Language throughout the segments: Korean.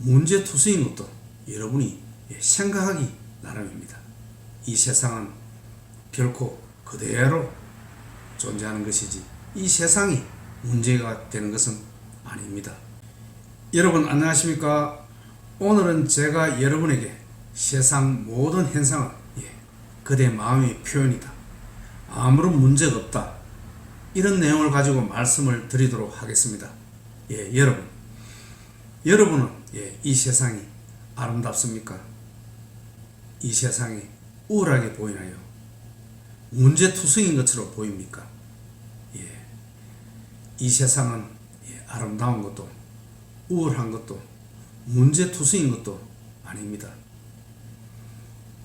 문제투성인 것도 여러분이 생각하기 나름입니다. 이 세상은 결코 그대로 존재하는 것이지 이 세상이 문제가 되는 것은 아닙니다. 여러분 안녕하십니까? 오늘은 제가 여러분에게 세상 모든 현상은 그대 마음의 표현이다, 아무런 문제가 없다, 이런 내용을 가지고 말씀을 드리도록 하겠습니다. 여러분은 이 세상이 아름답습니까? 이 세상이 우울하게 보이나요? 문제투성인 것처럼 보입니까? 이 세상은 아름다운 것도 우울한 것도 문제투성인 것도 아닙니다.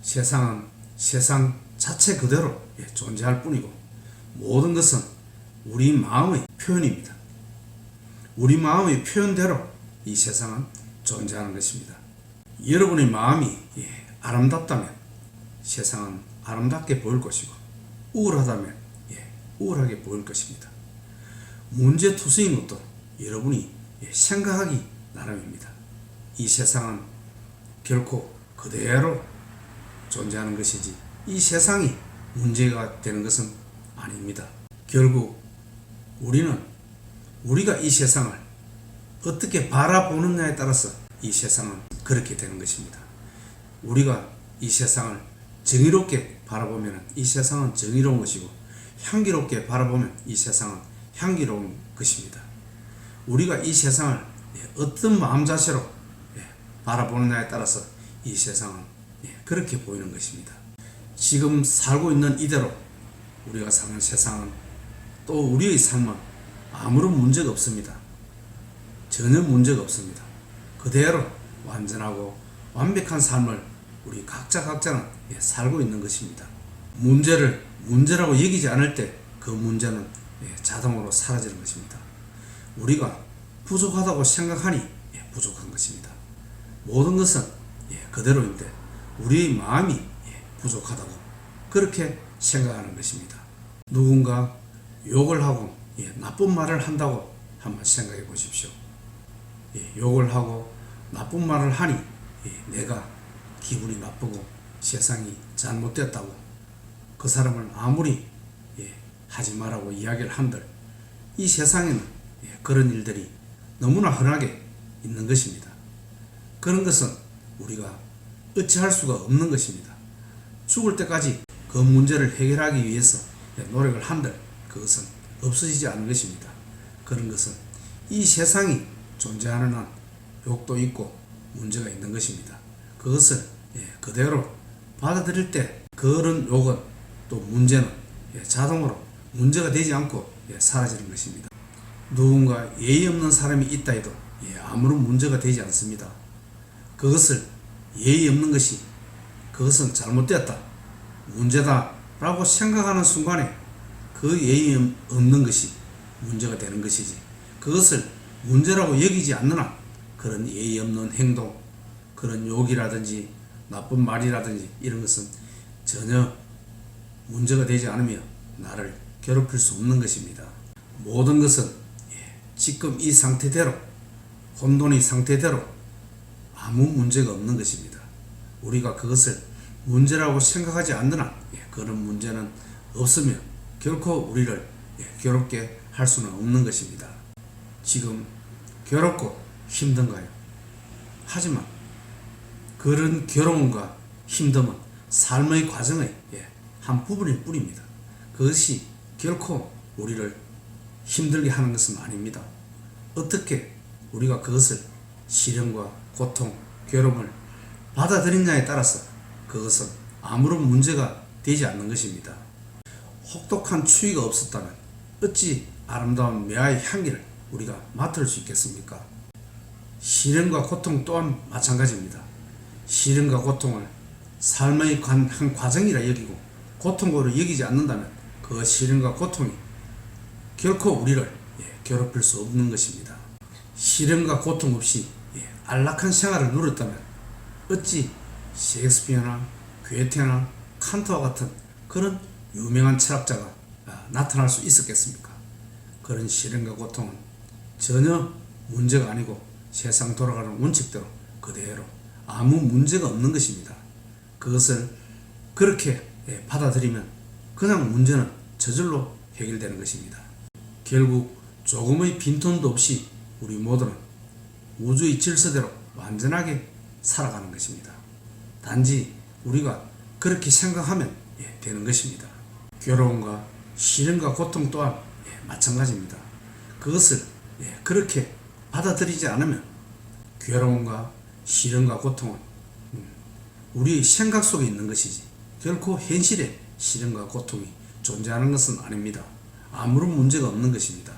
세상은 세상 자체 그대로 존재할 뿐이고 모든 것은 우리 마음의 표현입니다. 우리 마음의 표현대로 이 세상은 존재하는 것입니다. 여러분의 마음이 아름답다면 세상은 아름답게 보일 것이고 우울하다면 우울하게 보일 것입니다. 문제투성인 것도 여러분이 생각하기 나름입니다. 이 세상은 결코 그대로 존재하는 것이지 이 세상이 문제가 되는 것은 아닙니다. 결국 우리가 이 세상을 어떻게 바라보느냐에 따라서 이 세상은 그렇게 되는 것입니다. 우리가 이 세상을 정의롭게 바라보면 이 세상은 정의로운 것이고 향기롭게 바라보면 이 세상은 향기로운 것입니다. 우리가 이 세상을 어떤 마음 자세로 바라보느냐에 따라서 이 세상은 그렇게 보이는 것입니다. 지금 살고 있는 이대로 우리가 사는 세상은 또 우리의 삶은 아무런 문제가 없습니다. 전혀 문제가 없습니다. 그대로 완전하고 완벽한 삶을 우리 각자는 살고 있는 것입니다. 문제라고 여기지 않을 때 그 문제는 자동으로 사라지는 것입니다. 우리가 부족하다고 생각하니 부족한 것입니다. 모든 것은 그대로인데 우리의 마음이 부족하다고 그렇게 생각하는 것입니다. 누군가 욕을 하고 나쁜 말을 한다고 한번 생각해 보십시오. 욕을 하고 나쁜 말을 하니 내가 기분이 나쁘고 세상이 잘못됐다고 그 사람을 아무리 하지 말라고 이야기를 한들 이 세상에는 그런 일들이 너무나 흔하게 있는 것입니다. 그런 것은 우리가 어찌할 수가 없는 것입니다. 죽을 때까지 그 문제를 해결하기 위해서 노력을 한들 그것은 없어지지 않는 것입니다. 그런 것은 이 세상이 존재하는 한 욕도 있고 문제가 있는 것입니다. 그것을 그대로 받아들일 때 그런 욕은 또 문제는 자동으로 문제가 되지 않고 사라지는 것입니다. 누군가 예의 없는 사람이 있다 해도 아무런 문제가 되지 않습니다. 그것을 예의 없는 것이 그것은 잘못되었다, 문제다 라고 생각하는 순간에 그 예의 없는 것이 문제가 되는 것이지 그것을 문제라고 여기지 않는 한 그런 예의 없는 행동, 그런 욕이라든지 나쁜 말이라든지 이런 것은 전혀 문제가 되지 않으며 나를 괴롭힐 수 없는 것입니다. 모든 것은 지금 이 상태대로 혼돈의 상태대로 아무 문제가 없는 것입니다. 우리가 그것을 문제라고 생각하지 않는 한 그런 문제는 없으며 결코 우리를 괴롭게 할 수는 없는 것입니다. 지금 괴롭고 힘든가요? 하지만 그런 괴로움과 힘듦은 삶의 과정의 한 부분일 뿐입니다. 그것이 결코 우리를 힘들게 하는 것은 아닙니다. 어떻게 우리가 그것을 시련과 고통, 괴로움을 받아들이냐에 따라서 그것은 아무런 문제가 되지 않는 것입니다. 혹독한 추위가 없었다면 어찌 아름다운 매화의 향기를 우리가 맡을 수 있겠습니까? 시련과 고통 또한 마찬가지입니다. 시련과 고통을 삶의 한 과정이라 여기고 고통으로 여기지 않는다면 그 시련과 고통이 결코 우리를 괴롭힐 수 없는 것입니다. 시련과 고통 없이 안락한 생활을 누렸다면 어찌 셰익스피어나 괴테나 칸트와 같은 그런 유명한 철학자가 나타날 수 있었겠습니까? 그런 시련과 고통은 전혀 문제가 아니고 세상 돌아가는 원칙대로 그대로 아무 문제가 없는 것입니다. 그것을 그렇게 받아들이면 그냥 문제는 저절로 해결되는 것입니다. 결국 조금의 빈톤도 없이 우리 모두는 우주의 질서대로 완전하게 살아가는 것입니다. 단지 우리가 그렇게 생각하면 되는 것입니다. 괴로움과 시련과 고통 또한 마찬가지입니다. 그것을 그렇게 받아들이지 않으면 괴로움과 시련과 고통은 우리의 생각 속에 있는 것이지 결코 현실에 시련과 고통이 존재하는 것은 아닙니다. 아무런 문제가 없는 것입니다.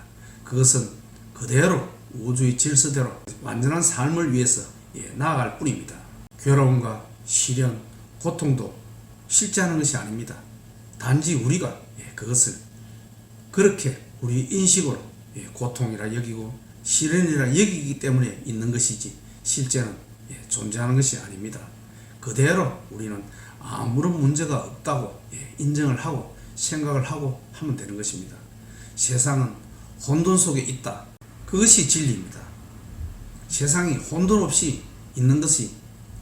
그것은 그대로 우주의 질서대로 완전한 삶을 위해서 나아갈 뿐입니다. 괴로움과 시련, 고통도 실제하는 것이 아닙니다. 단지 우리가 그것을 그렇게 우리 인식으로 고통이라 여기고 시련이라 여기기 때문에 있는 것이지 실제는 존재하는 것이 아닙니다. 그대로 우리는 아무런 문제가 없다고 인정을 하고 생각을 하고 하면 되는 것입니다. 세상은 혼돈 속에 있다. 그것이 진리입니다. 세상이 혼돈 없이 있는 것이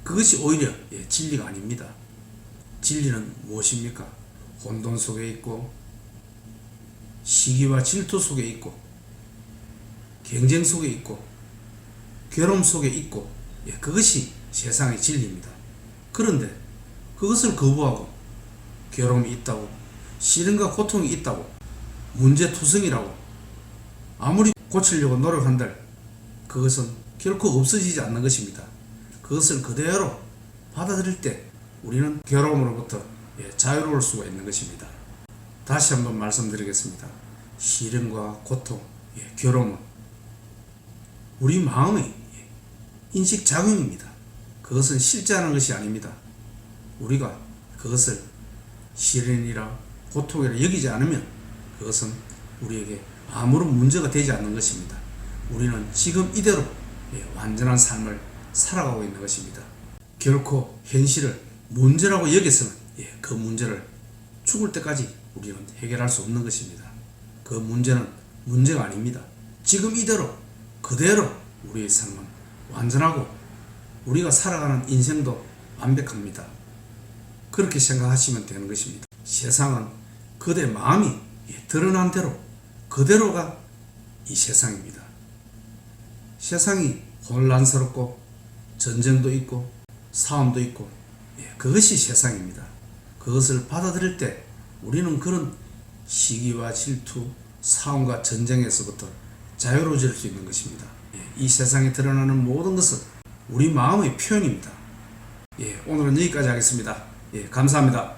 그것이 오히려 진리가 아닙니다. 진리는 무엇입니까? 혼돈 속에 있고 시기와 질투 속에 있고 경쟁 속에 있고 괴로움 속에 있고 그것이 세상의 진리입니다. 그런데 그것을 거부하고 괴로움이 있다고 시련과 고통이 있다고 문제투성이라고 아무리 고치려고 노력한들 그것은 결코 없어지지 않는 것입니다. 그것을 그대로 받아들일 때 우리는 괴로움으로부터 자유로울 수가 있는 것입니다. 다시 한번 말씀드리겠습니다. 시련과 고통, 괴로움은 우리 마음의 인식작용입니다. 그것은 실제하는 것이 아닙니다. 우리가 그것을 시련이라 고통이라 여기지 않으면 그것은 우리에게 아무런 문제가 되지 않는 것입니다. 우리는 지금 이대로 완전한 삶을 살아가고 있는 것입니다. 결코 현실을 문제라고 여기서는 그 문제를 죽을 때까지 우리는 해결할 수 없는 것입니다. 그 문제는 문제가 아닙니다. 지금 이대로 그대로 우리의 삶은 완전하고 우리가 살아가는 인생도 완벽합니다. 그렇게 생각하시면 되는 것입니다. 세상은 그대 마음이 드러난 대로 그대로가 이 세상입니다. 세상이 혼란스럽고 전쟁도 있고 싸움도 있고 그것이 세상입니다. 그것을 받아들일 때 우리는 그런 시기와 질투, 싸움과 전쟁에서부터 자유로워질 수 있는 것입니다. 이 세상에 드러나는 모든 것은 우리 마음의 표현입니다. 오늘은 여기까지 하겠습니다. 감사합니다.